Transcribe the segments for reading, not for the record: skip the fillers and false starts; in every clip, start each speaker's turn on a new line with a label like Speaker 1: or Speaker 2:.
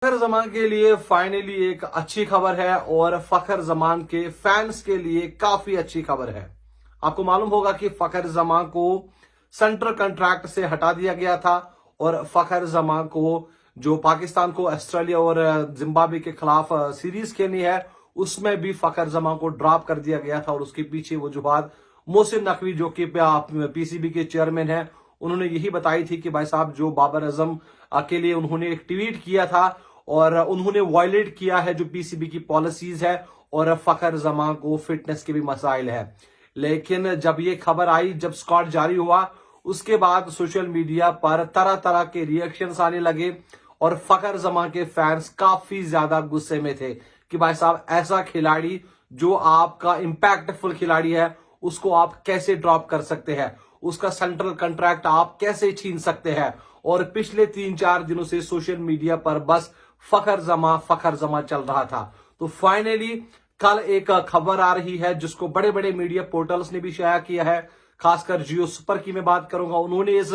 Speaker 1: फखर जमान के लिए फाइनली एक अच्छी खबर है और फखर जमान के फैंस के लिए काफी अच्छी खबर है। आपको मालूम होगा कि फखर जमान को सेंट्रल कॉन्ट्रैक्ट से हटा दिया गया था और फखर जमान को जो पाकिस्तान को ऑस्ट्रेलिया और जिम्बाब्वे के खिलाफ सीरीज खेलनी है उसमें भी फखर जमान को ड्रॉप कर दिया गया था और उसके पीछे वजूहात मोहसिन नकवी जो कि पीसीबी के चेयरमैन है उन्होंने यही बताई थी कि भाई साहब जो बाबर आजम के लिए उन्होंने एक ट्वीट किया था और उन्होंने वायलेट किया है जो पीसीबी की पॉलिसीज है और फखर जमान को फिटनेस के भी मसाइल है। लेकिन जब ये खबर आई, जब स्कॉट जारी हुआ, उसके बाद सोशल मीडिया पर तरह तरह के रिएक्शंस आने लगे और फखर जमान के फैंस काफी ज्यादा गुस्से में थे कि भाई साहब ऐसा खिलाड़ी जो आपका इंपैक्टफुल खिलाड़ी है उसको आप कैसे ड्रॉप कर सकते हैं, उसका सेंट्रल कॉन्ट्रैक्ट आप कैसे छीन सकते हैं। और पिछले 3-4 दिनों से सोशल मीडिया पर बस फखर जमा चल रहा था। तो फाइनली कल एक खबर आ रही है जिसको बड़े बड़े मीडिया पोर्टल्स ने भी शाया किया है, खासकर जियो सुपर की मैं बात करूंगा, उन्होंने इस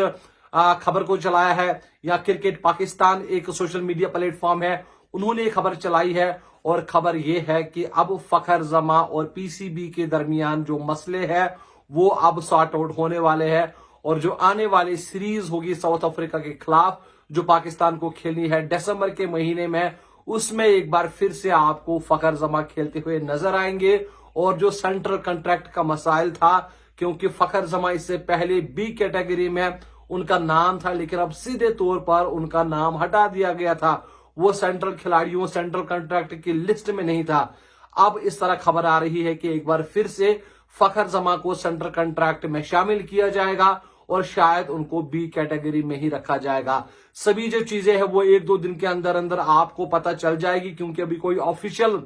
Speaker 1: खबर को चलाया है, या क्रिकेट पाकिस्तान एक सोशल मीडिया प्लेटफॉर्म है उन्होंने ये खबर चलाई है। और खबर ये है कि अब फखर जमा और पीसीबी के दरमियान जो मसले हैं वो अब सॉर्ट आउट होने वाले हैं और जो आने वाली सीरीज होगी साउथ अफ्रीका के खिलाफ जो पाकिस्तान को खेलनी है दिसंबर के महीने में, उसमें एक बार फिर से आपको फखर जमा खेलते हुए नजर आएंगे। और जो सेंट्रल कॉन्ट्रैक्ट का मसाइल था, क्योंकि फखर जमा इससे पहले बी कैटेगरी में उनका नाम था लेकिन अब सीधे तौर पर उनका नाम हटा दिया गया था, वो सेंट्रल खिलाड़ियों सेंट्रल कॉन्ट्रैक्ट की लिस्ट में नहीं था। अब इस तरह खबर आ रही है कि एक बार फिर से फखर जमा को सेंट्रल कॉन्ट्रैक्ट में शामिल किया जाएगा और शायद उनको बी कैटेगरी में ही रखा जाएगा। सभी जो चीजें हैं वो 1-2 दिन के अंदर अंदर आपको पता चल जाएगी, क्योंकि अभी कोई ऑफिशियल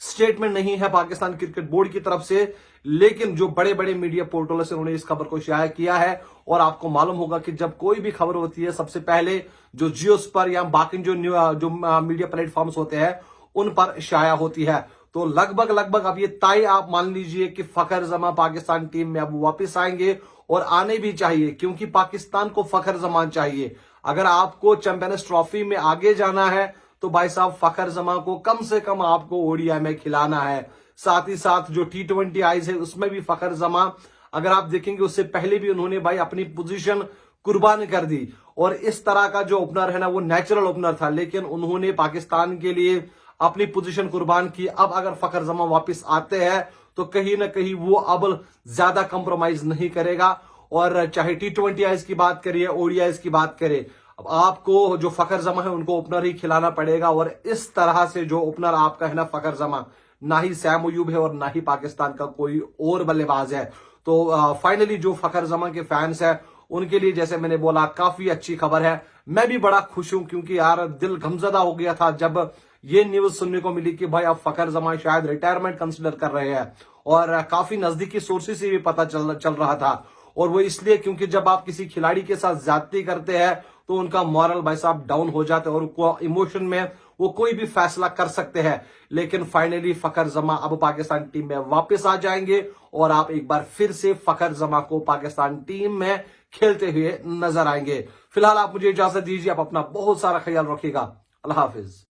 Speaker 1: स्टेटमेंट नहीं है पाकिस्तान क्रिकेट बोर्ड की तरफ से। लेकिन जो बड़े बड़े मीडिया पोर्टल से उन्होंने इस खबर को शाया किया है और आपको मालूम होगा कि जब कोई भी खबर होती है सबसे पहले जो जियोस पर या बाकी जो मीडिया प्लेटफॉर्म्स होते हैं उन पर शाया होती है। तो लगभग अब ये तय आप मान लीजिए कि फखर जमा पाकिस्तान टीम में अब वापस आएंगे और आने भी चाहिए, क्योंकि पाकिस्तान को फखर जमान चाहिए। अगर आपको चैंपियंस ट्रॉफी में आगे जाना है तो भाई साहब फखर जमा को कम से कम आपको ओडीआई में खिलाना है। साथ ही साथ जो T20 आईज है उसमें भी फखर जमा, अगर आप देखेंगे उससे पहले भी उन्होंने भाई अपनी पोजीशन कुर्बान कर दी और इस तरह का जो ओपनर है ना वो नेचुरल ओपनर था, लेकिन उन्होंने पाकिस्तान के लिए अपनी पोजीशन कुर्बान की। अब अगर फखर जमा वापस आते हैं तो कहीं ना कहीं वो अब ज्यादा कंप्रोमाइज नहीं करेगा। और चाहे T20 आईज की बात करिए, ओडीआईज की बात करें, अब आपको जो फखर जमा है उनको ओपनर ही खिलाना पड़ेगा। और इस तरह से जो ओपनर आपका है ना फखर जमा, ना ही सैम अयूब है और ना ही पाकिस्तान का कोई और बल्लेबाज है। तो फाइनली जो फखर जमा के फैंस है उनके लिए जैसे मैंने बोला काफी अच्छी खबर है। मैं भी बड़ा खुश हूं, क्योंकि यार दिल गमजदा हो गया था जब ये न्यूज सुनने को मिली कि भाई अब फखर जमा शायद रिटायरमेंट कंसिडर कर रहे हैं। और काफी नजदीकी सोर्सेज से भी पता चल रहा था, और वो इसलिए क्योंकि जब आप किसी खिलाड़ी के साथ ज्यादती करते हैं तो उनका मॉरल भाई साहब डाउन हो जाता है और उनको इमोशन में वो कोई भी फैसला कर सकते हैं। लेकिन फाइनली फखर जमा अब पाकिस्तान टीम में वापस आ जाएंगे और आप एक बार फिर से फखर जमा को पाकिस्तान टीम में खेलते हुए नजर आएंगे। फिलहाल आप मुझे इजाजत दीजिए, आप अपना बहुत सारा ख्याल रखिएगा। अल्लाह हाफिज।